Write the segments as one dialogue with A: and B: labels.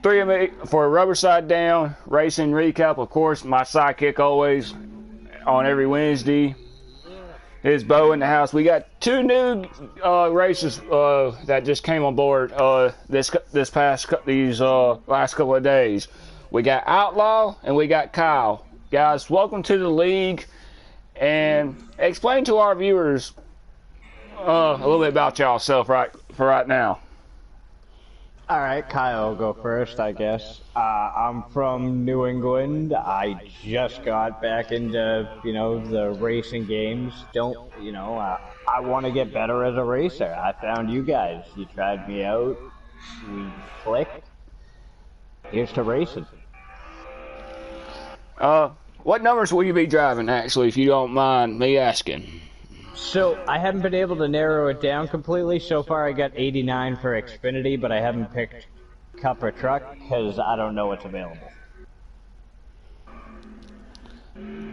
A: three of me for Rubber Side Down Racing Recap. Of course, my sidekick always on every Wednesday is Bo in the house. We got two new races that just came on board these last couple of days. We got Outlaw and we got Kyle. Guys, welcome to the league, and explain to our viewers a little bit about y'allself for right now.
B: All right, Kyle will go first, I guess. I'm from New England. I just got back into, the racing games. I want to get better as a racer. I found you guys. You tried me out. We clicked. Here's to racing.
A: What numbers will you be driving, actually, if you don't mind me asking?
B: So, I haven't been able to narrow it down completely. So far, I got 89 for Xfinity, but I haven't picked Cup or Truck because I don't know what's available.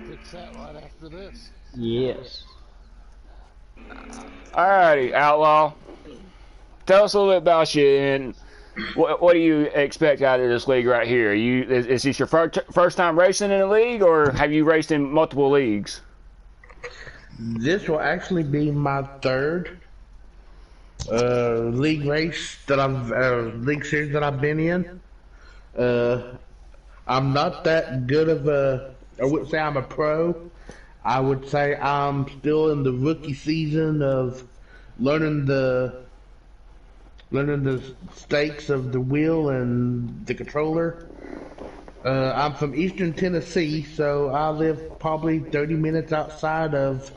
C: Fix that right after this.
B: Yes.
A: Alrighty, Outlaw. Tell us a little bit about you and what do you expect out of this league right here? Is this your first time racing in a league, or have you raced in multiple leagues?
D: This will actually be my third league race that league series that I've been in. I'm not that good of I wouldn't say I'm a pro. I would say I'm still in the rookie season of learning the stakes of the wheel and the controller. I'm from Eastern Tennessee, so I live probably 30 minutes outside of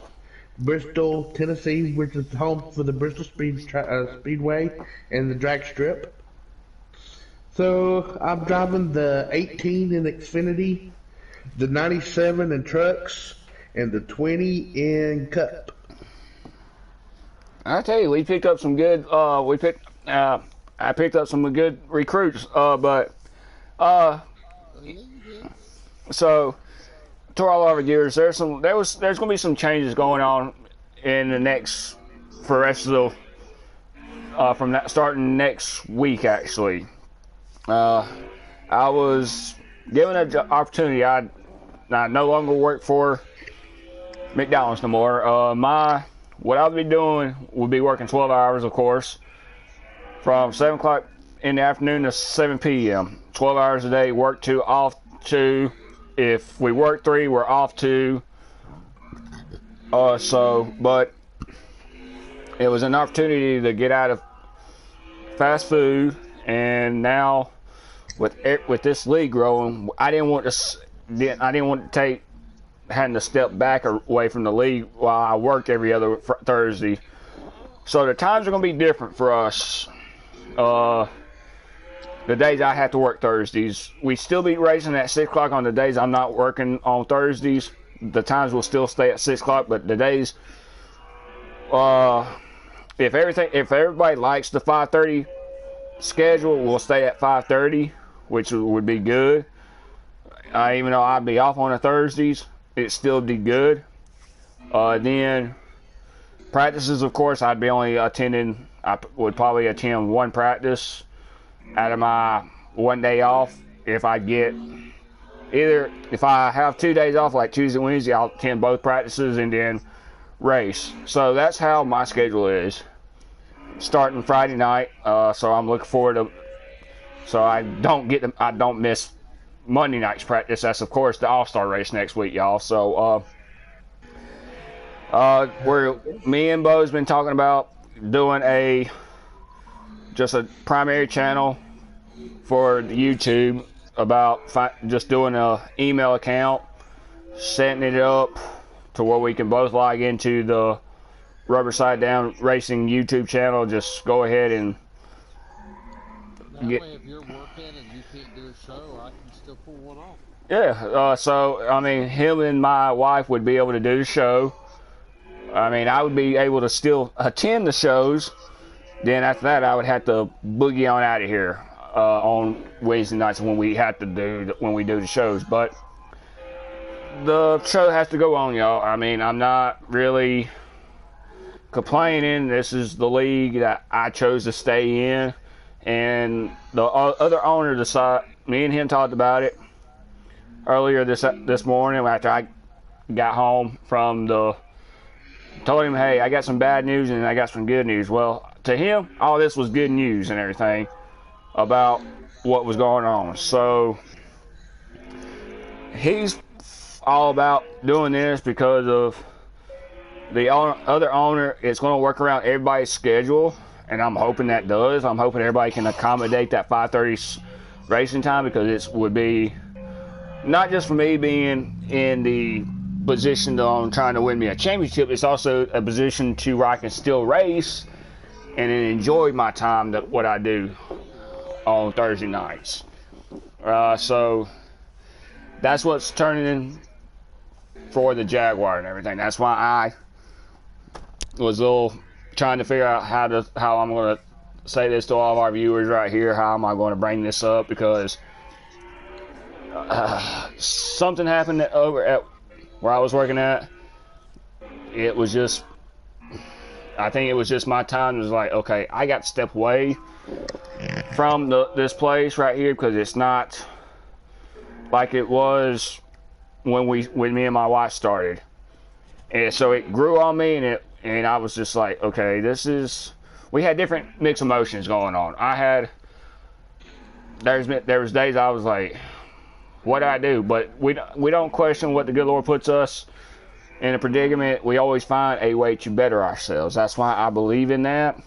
D: Bristol, Tennessee, which is home for the Bristol Speedway and the drag strip. So I'm driving the 18 in Xfinity, the 97 in trucks, and the 20 in Cup.
A: I tell you, we picked up some good. I picked up some good recruits, so to all our viewers, there's going to be some changes going on in the next for the rest of the starting next week. Actually, I was given an opportunity. I no longer work for McDonald's no more. What I'll be doing will be working 12 hours, of course, from 7 o'clock in the afternoon to 7 p.m. 12 hours a day, work 2, off 2. If we work 3, we're off 2. But it was an opportunity to get out of fast food, and now with this league growing, I didn't want to take having to step back away from the league while I worked every other Thursday. So the times are going to be different for us. The days I have to work Thursdays, we still be racing at 6 o'clock on the days I'm not working on Thursdays. The times will still stay at 6 o'clock, but the days, if everybody likes the 5:30 schedule, we'll stay at 5:30, which would be good. Even though I'd be off on the Thursdays, it still be good. Then practices, of course, I'd be only attending. I would probably attend one practice out of my 1 day off. If I have 2 days off, like Tuesday and Wednesday, I'll attend both practices and then race. So that's how my schedule is. Starting Friday night, so I'm looking forward to. So I don't miss Monday night's practice. That's of course the All-Star race next week, y'all. So me and Bo's been talking about doing just a primary channel for YouTube about just doing a email account, setting it up to where we can both log into the Rubber Side Down Racing YouTube channel. Just go ahead and
C: way, if you're working and you can't do a show, I can still pull one off.
A: Yeah, so I mean, him and my wife would be able to do the show. I mean, I would be able to still attend the shows. Then after that, I would have to boogie on out of here on Wednesday nights when we do the shows. But the show has to go on, y'all. I mean, I'm not really complaining. This is the league that I chose to stay in, and the other owner decided. Me and him talked about it earlier this morning after I got home from the. Told him, hey, I got some bad news and I got some good news. Well, to him, all this was good news and everything about what was going on. So he's all about doing this because of the other owner. It's going to work around everybody's schedule, and I'm hoping that does. I'm hoping everybody can accommodate that 5:30 racing time, because it would be not just for me being in the position on trying to win me a championship, it's also a position to where I can still race and enjoy my time, that what I do on Thursday nights. So that's what's turning in for the Jaguar and everything. That's why I was a little trying to figure out how I'm going to say this to all of our viewers right here. How am I going to bring this up? Because something happened over at where I was working at. It was just, I think it was just my time. It was like, okay, I got to step away from this place right here, because it's not like it was when me and my wife started. And so it grew on me, and I was just like, okay, we had different mixed emotions going on. There was days I was like, what do I do? But we don't question what the good Lord puts us in a predicament. We always find a way to better ourselves. That's why I believe in that.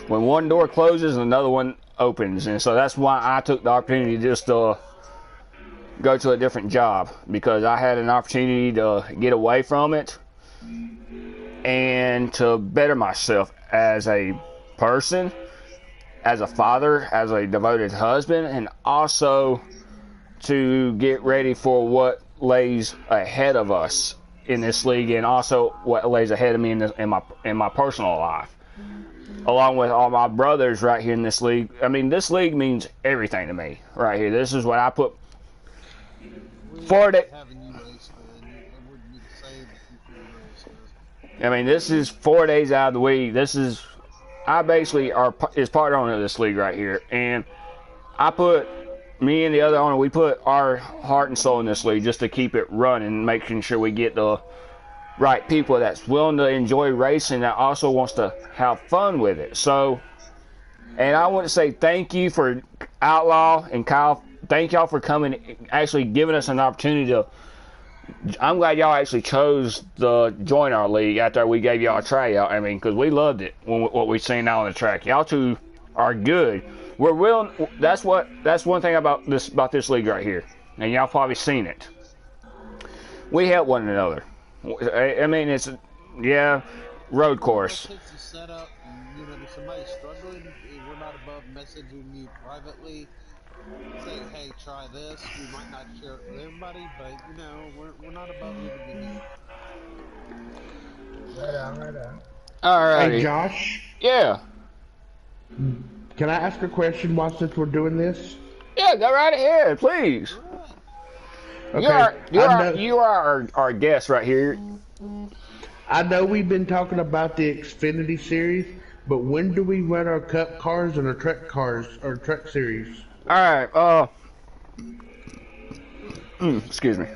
A: When one door closes, another one opens. And so that's why I took the opportunity just to go to a different job, because I had an opportunity to get away from it and to better myself as a person, as a father, as a devoted husband, and also to get ready for what lays ahead of us in this league, and also what lays ahead of me in my personal life, along with all my brothers right here in this league. I mean, this league means everything to me right here. This is what I put 4 days. I mean, this is 4 days out of the week. I basically is part owner of this league right here, and me and the other owner, we put our heart and soul in this league just to keep it running, making sure we get the right people that's willing to enjoy racing, that also wants to have fun with it. So, and I want to say thank you for Outlaw and Kyle. Thank y'all for coming, actually giving us an opportunity to. I'm glad y'all actually chose to join our league after we gave y'all a tryout. I mean, because we loved it what we seen out on the track. Y'all two are good. We're willing. That's one thing about this league right here, and y'all probably seen it. We help one another. I mean, it's road course.
C: Set up, if somebody's struggling, we're not above messaging you privately, saying, "Hey, try this." We might not share it with everybody, but we're not above giving you.
E: Right on.
A: Alrighty.
D: Hey, Josh.
A: Yeah.
D: Can I ask a question since we're doing this?
A: Yeah, go right ahead, please.
D: Okay.
A: You are our guest right here.
D: I know we've been talking about the Xfinity series, but when do we run our Cup cars and our Truck cars or Truck series?
A: All right. Excuse me.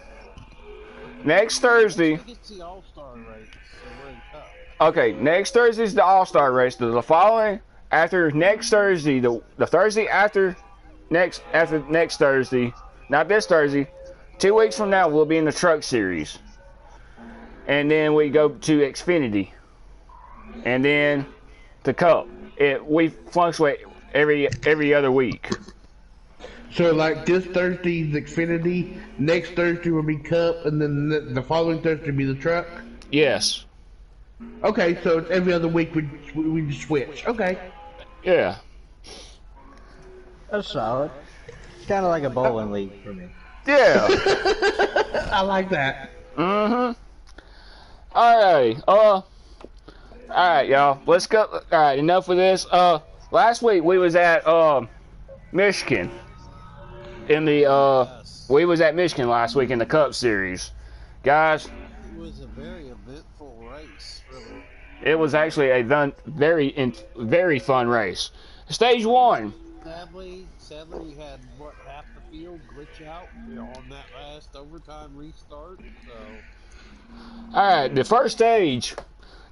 A: Next Thursday.
C: It's the All-Star race, so we're in Cup.
A: Okay, next Thursday is the All-Star race. The following after next Thursday, the Thursday after next Thursday, not this Thursday, 2 weeks from now we'll be in the Truck series, and then we go to Xfinity, and then the Cup. We fluctuate every other week.
D: So like this Thursday's Xfinity, next Thursday will be Cup, and then the following Thursday will be the Truck?
A: Yes.
D: Okay, so it's every other week we switch. Okay.
A: Yeah.
B: That's solid. It's kind of like a bowling league for me.
A: Yeah.
D: I like that.
A: Mm-hmm. Alrighty. Alright, y'all. Let's go. Alright, enough of this. Last week we was at Michigan. We was at Michigan last week in the Cup Series. Guys,
C: It was a very eventful race, really.
A: it was actually a very fun race. Stage 1.
C: Sadly, we had what half the field glitch out, on that last overtime restart. So
A: All right, the first stage,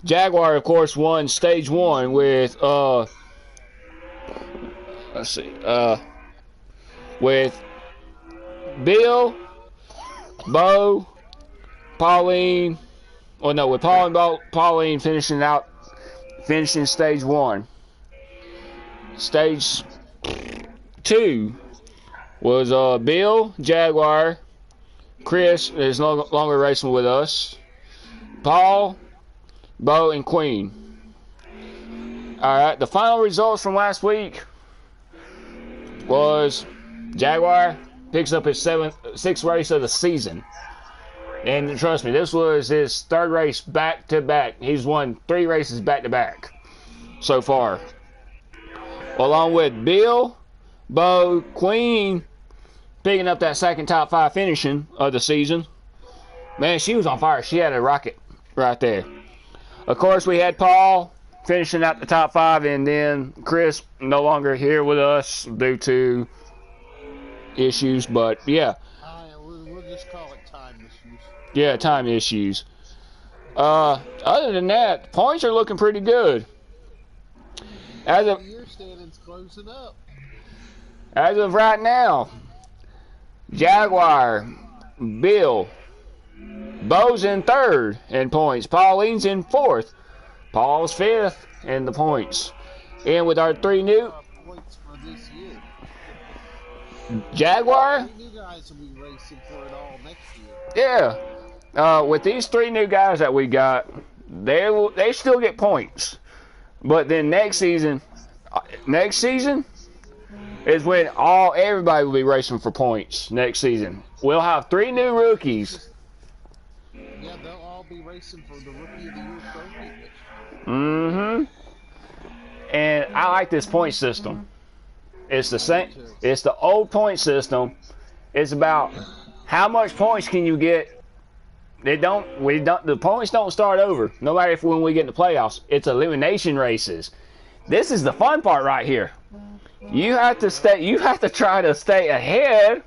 A: Jaguar, of course, won stage 1 with let's see, with Bill, Bo, Pauline. Well, no, with Paul and Pauline finishing stage 1. Stage 2 was Bill, Jaguar. Chris is no longer racing with us. Paul, Bo, and Queen. Alright, the final results from last week was Jaguar picks up his sixth race of the season. And trust me, this was his third race back-to-back. He's won 3 races back-to-back so far. Along with Bill, Bo, Queen picking up that second top 5 finishing of the season. Man, she was on fire. She had a rocket right there. Of course, we had Paul finishing out the top 5, and then Chris no longer here with us due to issues. But yeah,
C: we'll just call it time issues.
A: Yeah, time issues. Other than that, points are looking pretty good.
C: Your standings closing up.
A: As of right now, Jaguar, Bill, Bo's in 3rd in points. Pauline's in 4th. Paul's 5th in the points. And with our 3 new
C: points for this year.
A: Jaguar.
C: 3 new guys will be racing for it all next year.
A: Yeah. With these 3 new guys that we got, they still get points. But then next season is when everybody will be racing for points next season. We'll have 3 new rookies.
C: Yeah, they'll all be racing for the Rookie of the Year trophy.
A: Mm-hmm. And I like this point system. It's the same. It's the old point system. It's about how much points can you get. The points don't start over. No matter when we get in the playoffs. It's elimination races. This is the fun part right here. You have to try to stay ahead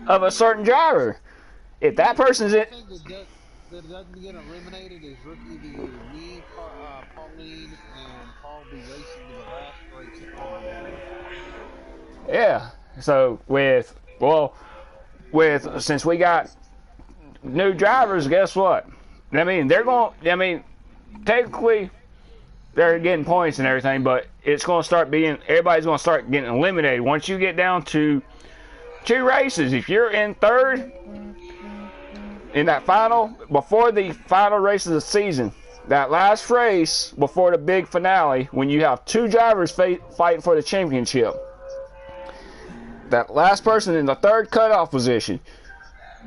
A: of a certain driver. If that person's in,
C: that doesn't get eliminated is Rookie of the Year. Me, Pauline, and Paul will be racing to the last race.
A: Yeah. So since we got new drivers, guess what? Technically they're getting points and everything, but it's going to start everybody's going to start getting eliminated once you get down to 2 races. If you're in 3rd in that before the final race of the season, that last race before the big finale, when you have 2 drivers fighting for the championship, that last person in the 3rd cutoff position,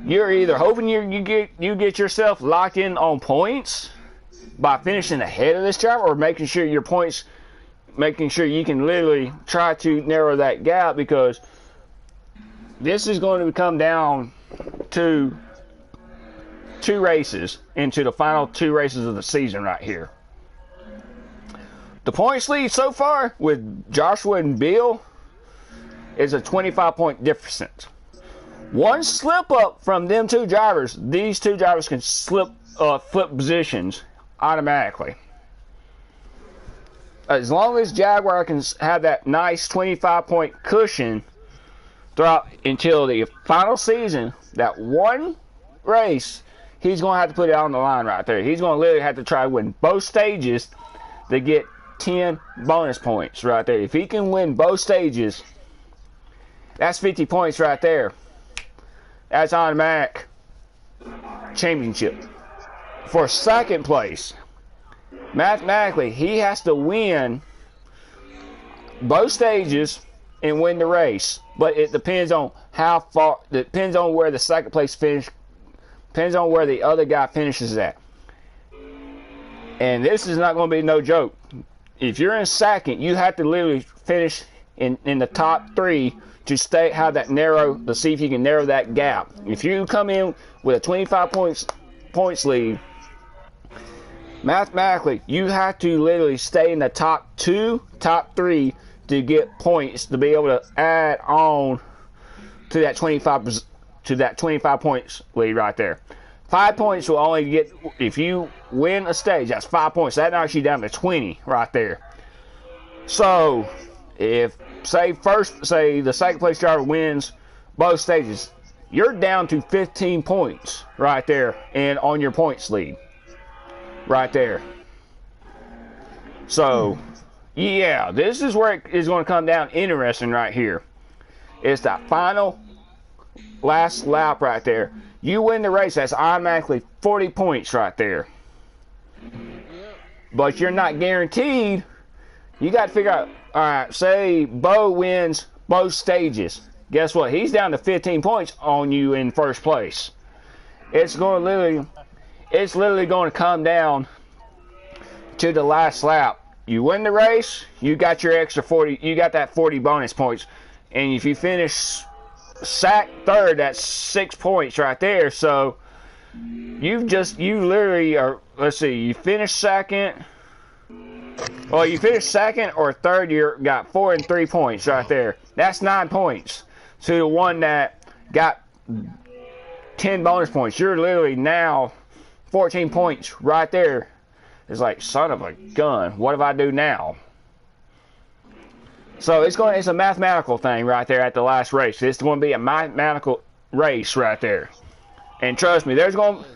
A: you're either hoping you get yourself locked in on points by finishing ahead of this driver, or making sure you can literally try to narrow that gap, because this is going to come down to 2 races into the final 2 races of the season right here. The points lead so far with Joshua and Bill is a 25-point difference. One slip up from them 2 drivers, these 2 drivers can flip positions automatically. As long as Jaguar can have that nice 25-point cushion throughout until the final season, that one race, he's going to have to put it on the line right there. He's going to literally have to try to win both stages to get 10 bonus points right there. If he can win both stages, that's 50 points right there. That's automatic championship. For 2nd place, mathematically, he has to win both stages and win the race. But it depends on how far. Depends on where the 2nd place finish. Depends on where the other guy finishes at. And this is not going to be no joke. If you're in 2nd, you have to literally finish in the top 3 to to see if you can narrow that gap. If you come in with a 25 points lead, mathematically, you have to literally stay in the top 2, top 3 to get points to be able to add on to that 25 points lead right there. 5 points will only get if you win a stage. That's 5 points. That knocks you down to 20 right there. So if say the second place driver wins both stages, you're down to 15 points right there and on your points lead right there. So yeah, this is where it is going to come down interesting right here. It's that final last lap right there. You win the race, that's automatically 40 points right there. But you're not guaranteed. You got to figure out, all right, say Bo wins both stages. Guess what? He's down to 15 points on you in first place. It's literally going to come down to the last lap. You win the race, you got your extra 40, you got that 40 bonus points. And if you finish third, that's 6 points right there. So you literally are, let's see, you finish second. Well, you finish second or third, you got 4 and 3 points right there. That's 9 points. To the one that got 10 bonus points, you're literally now 14 points right there. It's like, son of a gun, what do I do now? So it's a mathematical thing right there at the last race. It's going to be a mathematical race right there. And trust me, there's going to...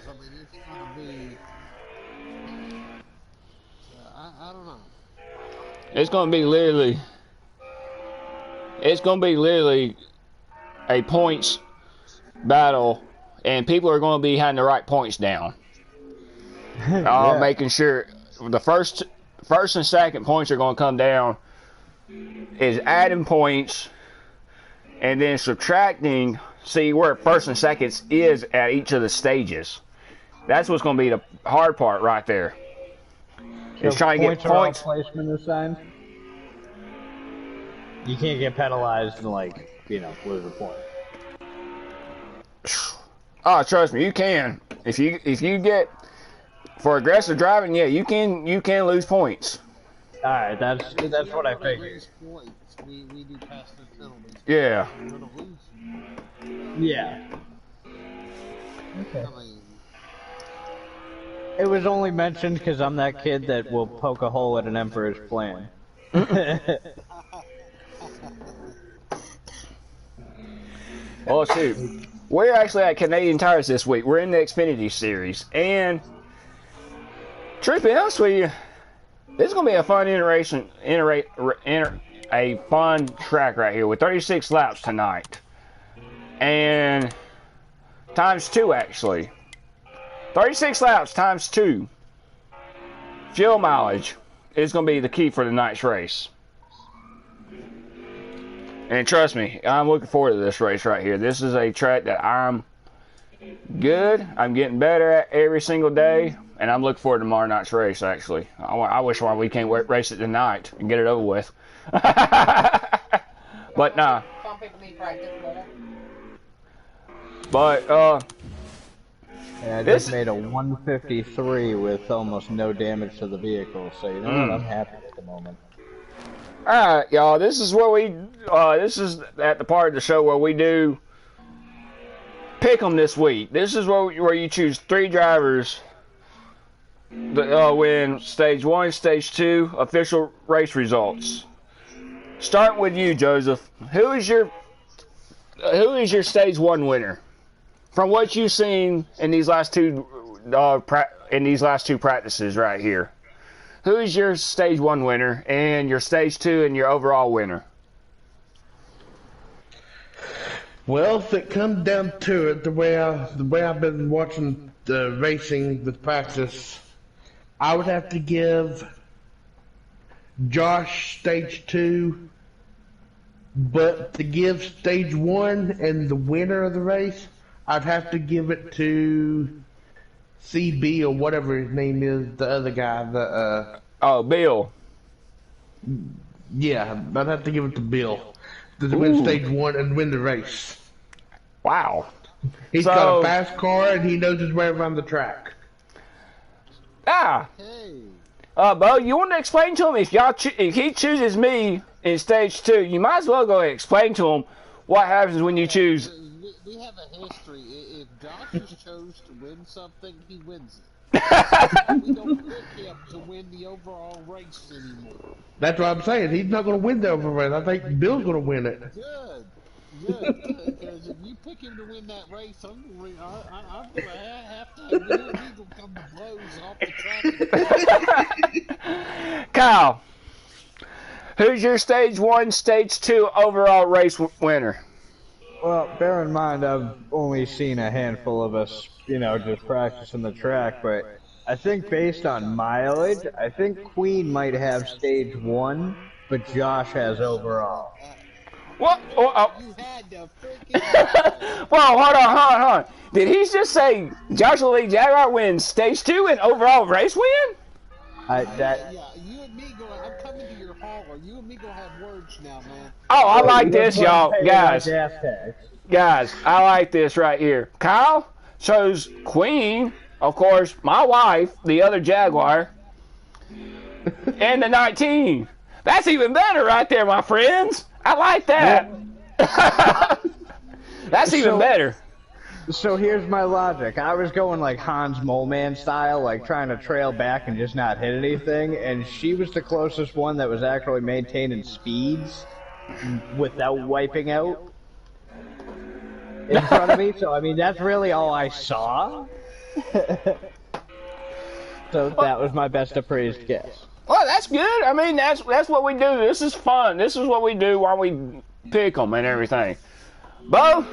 C: I don't know.
A: It's going to be literally a points battle, and people are going to be having the right points down.
B: Yeah.
A: Making sure the first and second points are going to come down is adding points and then subtracting, see where first and seconds is at each of the stages. That's what's going to be the hard part right there. It's trying to get points.
B: Placement assigned. You can't get penalized and lose a point.
A: Oh, trust me, you can. If you get for aggressive driving, yeah, you can lose points.
B: All right, that's what I figured.
C: We do pass the penalties.
A: Yeah.
B: Yeah. Okay.
C: I mean,
B: It was only mentioned because I'm that kid that will poke a hole at an emperor's plan.
A: Oh shoot, we're actually at Canadian Tires this week. We're in the Xfinity Series, and truth be honest with you, this is gonna be a fun a fun track right here with 36 laps tonight, and times 2 actually. 36 laps times 2. Fuel mileage is going to be the key for tonight's race. And trust me, I'm looking forward to this race right here. This is a track that I'm good. I'm getting better at every single day. And I'm looking forward to tomorrow night's race, actually. I wish we can't race it tonight and get it over with. But nah.
E: Some people need practice more.
A: But,
B: Yeah, I just made a 153 with almost no damage to the vehicle, so you know what? I'm happy at the moment.
A: Alright, y'all, this is at the part of the show where we do pick 'em this week. This is where you choose 3 drivers that win stage 1, stage 2 official race results. Starting with you, Joseph. Who is your stage 1 winner? From what you've seen in these last two practices right here, who is your stage 1 winner and your stage 2 and your overall winner?
D: Well, if it comes down to it, the way I've been watching the racing with practice, I would have to give Josh stage 2, but to give stage 1 and the winner of the race, I'd have to give it to CB or whatever his name is, the other guy.
A: Bill.
D: Yeah, I'd have to give it to Bill to win stage 1 and win the race.
A: Wow.
D: He's got a fast car and he knows his way around the track.
C: hey.
A: Bo, you want to explain to him if he chooses me in stage 2, you might as well go ahead and explain to them what happens when you choose.
C: We have a history. If Josh has chose to win something, he wins it. We don't pick him to win the overall race anymore.
D: That's what I'm saying. He's not going to win the overrace. I think Bill's going to win it.
C: Good. Good. Because if you pick him to win that race, I'm going to have to have you and me go come to blows off the track.
A: Kyle, who's your stage 1, stage 2 overall race winner?
B: Well, bear in mind, I've only seen a handful of us, just practicing the track, but I think based on mileage, I think Queen might have stage 1, but Josh has overall.
A: What?
C: You had to freaking...
A: Well, hold on. Did he just say Joshua Lee Jaguar wins stage 2 and overall race win?
C: Yeah, you and me I'm coming to your hauler. You and me gonna have words now, man.
A: Oh, I like this, y'all. Guys, I like this right here. Kyle chose Queen, of course, my wife, the other Jaguar, and the 19. That's even better right there, my friends. I like that. That's even better.
B: So here's my logic. I was going like Hans Moleman style, like trying to trail back and just not hit anything, and she was the closest one that was actually maintaining speeds without wiping out in front of me. So I mean, that's really all I saw. So that was my best appraised guess.
A: Well, that's good. I mean, that's what we do. This is fun. This is what we do while we pick them and everything. Bo,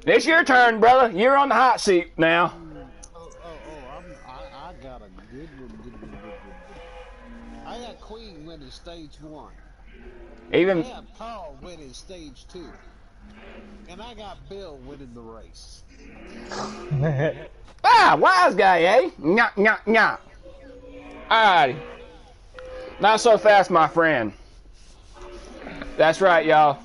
A: it's your turn, brother. You're on the hot seat now.
C: I got a good one. I got Queen winning stage 1. I have Paul winning stage 2. And I got Bill winning the race.
A: Wise guy, eh? Nyah. Alrighty. Not so fast, my friend. That's right, y'all.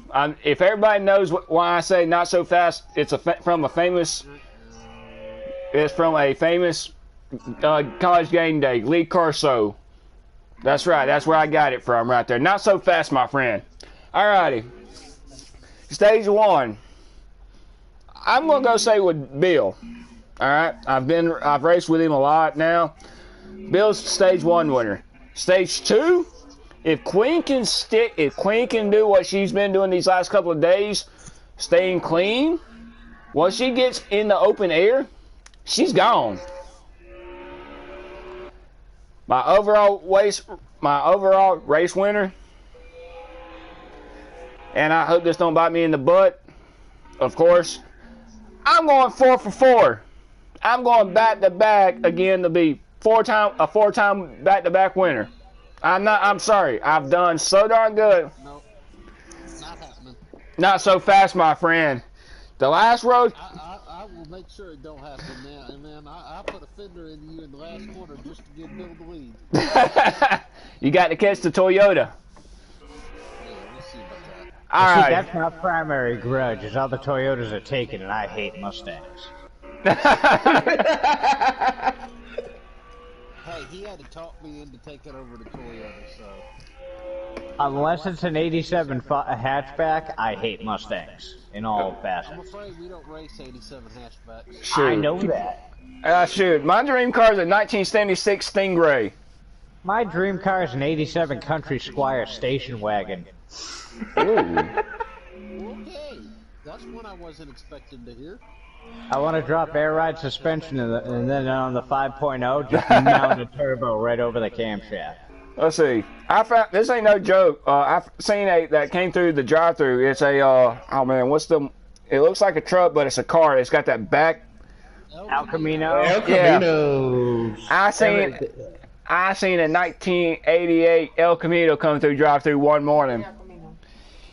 A: If everybody knows why I say not so fast, it's from a famous College Game Day, Lee Corso. That's right. That's where I got it from right there. Not so fast, my friend. Alrighty. Stage 1. I'm gonna go say with Bill. Alright. I've raced with him a lot now. Bill's stage 1 winner. Stage 2, if Queen can do what she's been doing these last couple of days, staying clean, once she gets in the open air, she's gone. My overall race winner, and I hope this don't bite me in the butt, of course, I'm going 4 for 4. I'm going back to back again to be a four-time back-to-back winner. I'm sorry. I've done so darn good.
C: Nope. Not happening.
A: Not so fast, my friend. The last road.
C: I will make sure it don't happen now. And then I put a fender in you in the last corner just to give Bill the lead.
A: You got to catch the Toyota.
C: Yeah, we'll see about that.
A: All right.
B: That's my primary grudge, is all the Toyotas are taken, and I hate Mustangs.
C: Hey, he had to talk me into taking over the Toyota, so...
B: Unless it's an 87 hatchback, I hate Mustangs in all facets.
C: I'm afraid we don't race 87 hatchbacks.
A: Shoot.
B: I know that.
A: Shoot. My dream car is a 1976 Stingray.
B: My dream car is an 87 Country Squire station wagon.
A: Ooh.
C: Okay, that's one I wasn't expecting to hear.
B: I want to drop air ride suspension and then on the 5.0, just mount a turbo right over the camshaft.
A: Let's see. I found this ain't no joke. I've seen that came through the drive-through. It's a oh man, it looks like a truck, but it's a car. It's got that back.
B: El Camino.
D: El Camino.
A: Yeah. I seen a 1988 El Camino come through drive-through one morning.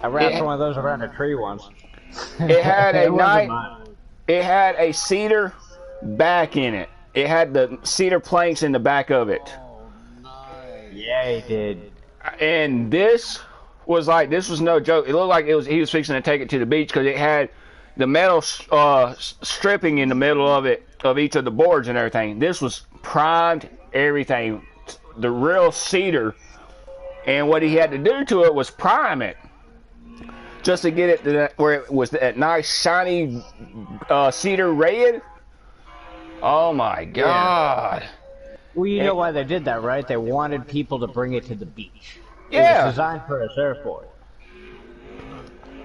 B: I wrapped one of those around a tree once.
A: It had It had a cedar back in it. It had the cedar planks in the back of it.
C: Oh, nice.
B: Yeah, he did.
A: And this was no joke. It looked like he was fixing to take it to the beach because it had the metal stripping in the middle of it, of each of the boards and everything. This was primed, everything. The real cedar and what he had to do to it was prime it, just to get it to that, where it was that nice shiny cedar red. Oh my God!
B: Well, you know why they did that, right? They wanted people to bring it to the beach.
A: Yeah.
B: It was designed for a surfboard.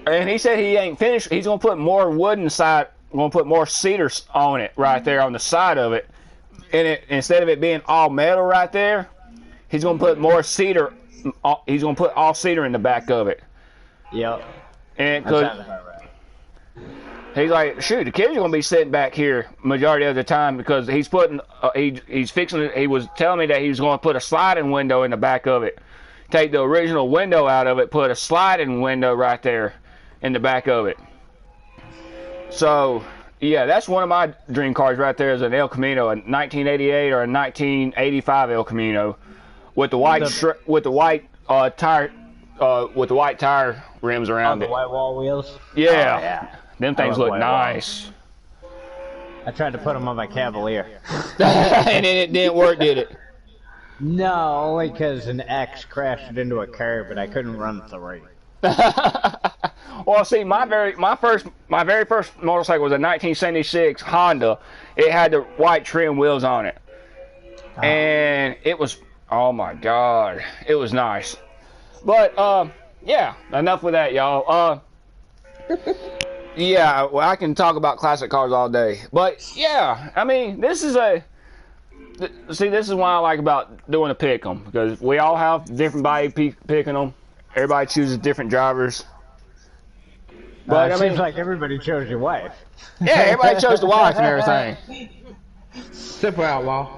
A: And he said he ain't finished. He's gonna put more wood inside. Gonna put more cedar on it right there on the side of it. And it, instead of it being all metal right there, he's gonna put more cedar. He's gonna put all cedar in the back of it.
B: Yep.
A: And
B: That sounds about right.
A: he's like, shoot, the kids are gonna be sitting back here majority of the time because he's putting. He's fixing it. He was telling me that he was gonna put a sliding window in the back of it. Take the original window out of it, put a sliding window right there in the back of it. So, yeah, that's one of my dream cars right there is an El Camino, a 1988 or a 1985 El Camino with the white tire with the white tire rims around
B: the
A: it.
B: white wall wheels?
A: Yeah.
B: Oh, yeah.
A: Them things look nice.
B: I tried to put them on my Cavalier.
A: And it didn't work, did it?
B: No, only because an X crashed it into a curb and I couldn't run 3.
A: Well, see, my very first motorcycle was a 1976 Honda. It had the white trim wheels on it, and it was, oh my God, it was nice. But yeah, enough with that, y'all. Yeah, well, I can talk about classic cars all day, but yeah, I mean, this is why I like about doing a pick 'em, because we all have different body picking them. Everybody chooses different drivers. But
B: it seems like everybody chose your wife.
A: Yeah, everybody chose the wife and everything.
D: Except for Outlaw.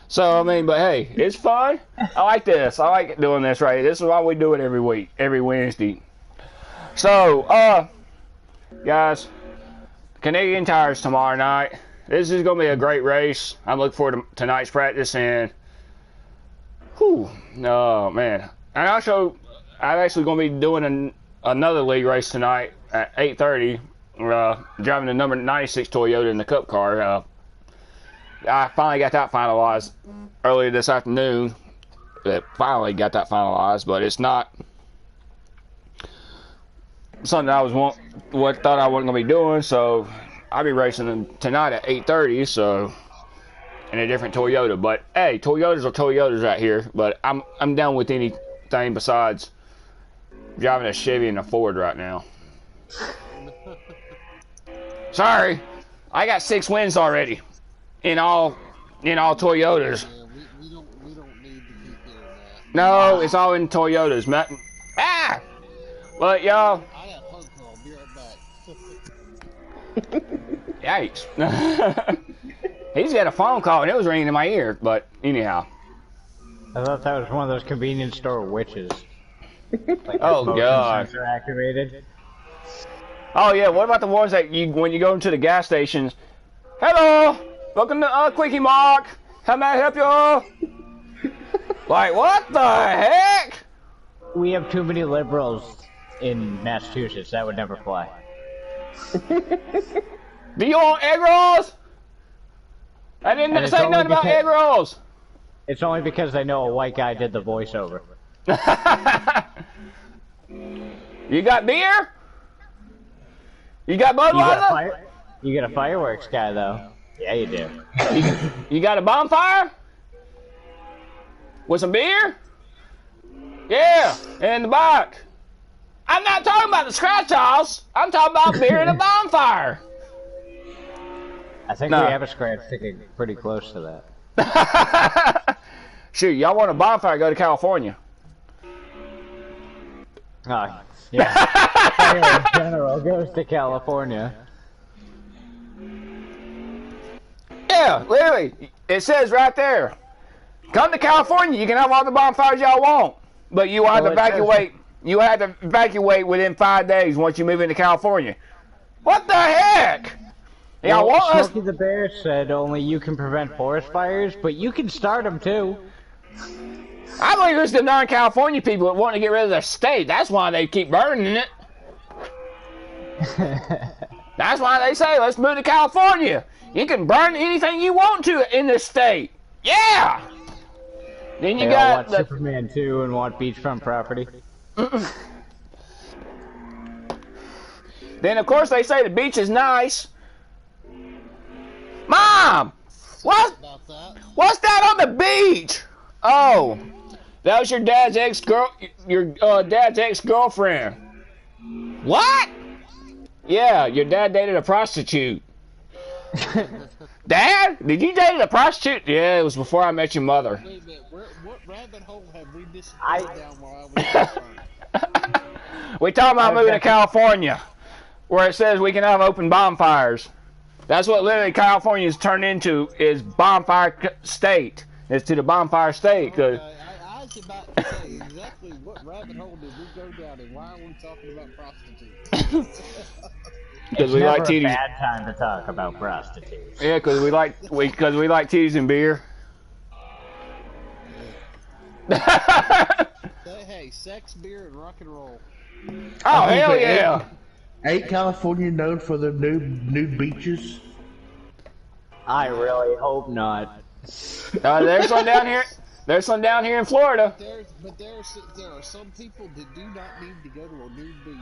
A: So, I mean, but hey, it's fun. I like this. I like doing this right here. This is why we do it every week, every Wednesday. So, guys, Canadian Tires tomorrow night. This is going to be a great race. I'm looking forward to tonight's practice and, whew, oh, man. And also, I'm actually going to be doing another league race tonight at 8:30. Driving the number 96 Toyota in the Cup car. I finally got that finalized earlier this afternoon. Finally got that finalized, but it's not something I thought I wasn't gonna be doing. So I'll be racing them tonight at 8:30. So in a different Toyota. But hey, Toyotas are Toyotas right here. But I'm down with anything besides driving a Chevy and a Ford right now. Sorry, I got 6 wins already in all Toyotas.
C: Yeah, we don't need to keep hearing that.
A: No, it's all in Toyotas, Matt. Ah! But y'all,
C: I got a phone call. Be right back.
A: yikes! He's got a phone call and it was ringing in my ear. But anyhow.
B: I thought that was one of those convenience store witches. Like
A: Oh
B: motion
A: God!
B: sensor activated.
A: Oh yeah, what about the ones that when you go into the gas stations? Hello, welcome to Quickie Mark. How may I help you? Like what the heck?
B: We have too many liberals in Massachusetts. That would never fly.
A: Do you want egg rolls? I didn't
B: And it's
A: say
B: only
A: nothing about
B: because-
A: egg rolls.
B: It's only because they know a white guy did the voiceover.
A: You got beer? You got Budweiser?
B: You got a fireworks guy though. Yeah, you do.
A: You got a bonfire? With some beer? Yeah, in the back. I'm not talking about the scratch offs. I'm talking about beer and a bonfire.
B: I think
A: No.
B: we have a scratch ticket pretty close to that.
A: Shoot, y'all want a bonfire, go to California.
B: Oh, yeah. Fire in general goes to California.
A: Yeah, literally. It says right there. Come to California, you can have all the bonfires y'all want. But you will have to
B: Well, it says-
A: evacuate. You have to evacuate within 5 days once you move into California. What the heck? Y'all
B: Well,
A: want us?
B: Smokey the Bear said only you can prevent forest fires, but you can start them too.
A: I believe it's the non-California people that want to get rid of their state. That's why they keep burning it. That's why they say, let's move to California. You can burn anything you want to in this state. Yeah! Then you
B: They all
A: got
B: watch
A: the.
B: Superman 2 and want beachfront property.
A: Then of course they say the beach is nice. Mom, what?
C: About that.
A: What's that on the beach? Oh, that was your dad's ex-girlfriend. What? Yeah, your dad dated a prostitute. Dad, did you date a prostitute? Yeah, it was before I met your mother.
C: Wait a minute, what rabbit hole have we disappeared down while I was gone?
A: We talking about moving to California, where it says we can have open bonfires. That's what literally California's turned into, is bonfire state. It's to the bonfire state. Cause
C: I was about to say exactly what rabbit hole did we go down and why are we talking about prostitutes?
A: Because
B: It's
A: we
B: never
A: like
B: a
A: titties.
B: bad time to talk about prostitutes.
A: Yeah, because we like titties and beer.
C: Hey, sex, beer, and rock and roll.
A: Oh hell yeah!
D: Ain't California known for the nude beaches?
B: I really hope not.
A: There's one down here. There's some down here in Florida.
C: There are some people that do not need to go to a nude beach.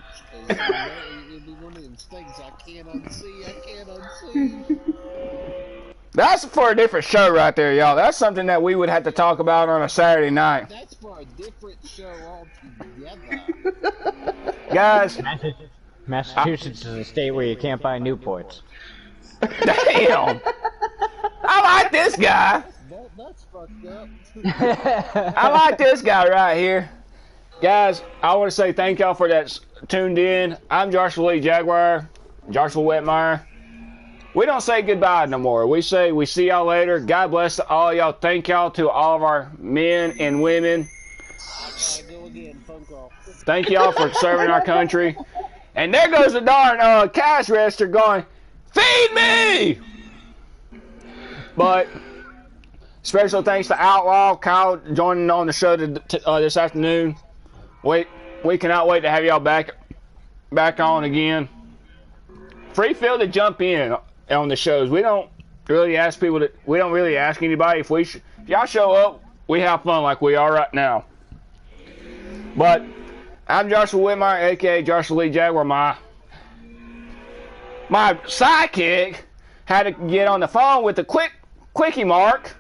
C: It'd be one of them things I can't unsee. I can't unsee.
A: That's for a different show right there, y'all. That's something that we would have to talk about on a Saturday night.
C: That's for a different show altogether.
A: Guys,
B: Massachusetts is a state where you can't buy Newports.
A: damn. I like this guy.
C: That's fucked up.
A: I like this guy right here. Guys, I want to say thank y'all for that tuned in. I'm Joshua Lee Jaguar, Joshua Wetmeyer. We don't say goodbye no more. We say we see y'all later. God bless all y'all. Thank y'all to all of our men and women.
C: Go again, phone call.
A: Thank y'all for serving our country. And there goes the darn cash register going, feed me! But special thanks to Outlaw, Kyle joining on the show this afternoon. We cannot wait to have y'all back on again. Free feel to jump in on the shows. We don't really ask anybody if y'all show up. We have fun like we are right now. But I'm Joshua Whitmire, aka Joshua Lee Jaguar. My sidekick had to get on the phone with the quickie mark.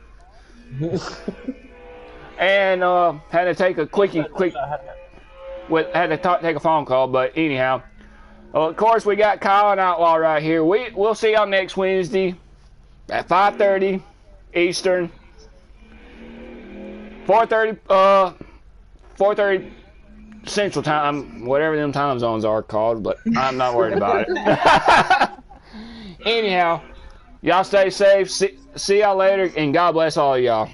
A: And had to take a take a phone call, but anyhow, of course we got Kyle and Outlaw right here. We'll see y'all next Wednesday at 5:30 Eastern, 4:30 Central Time, whatever them time zones are called, but I'm not worried about it. Anyhow, y'all stay safe. See y'all later, and God bless all of y'all.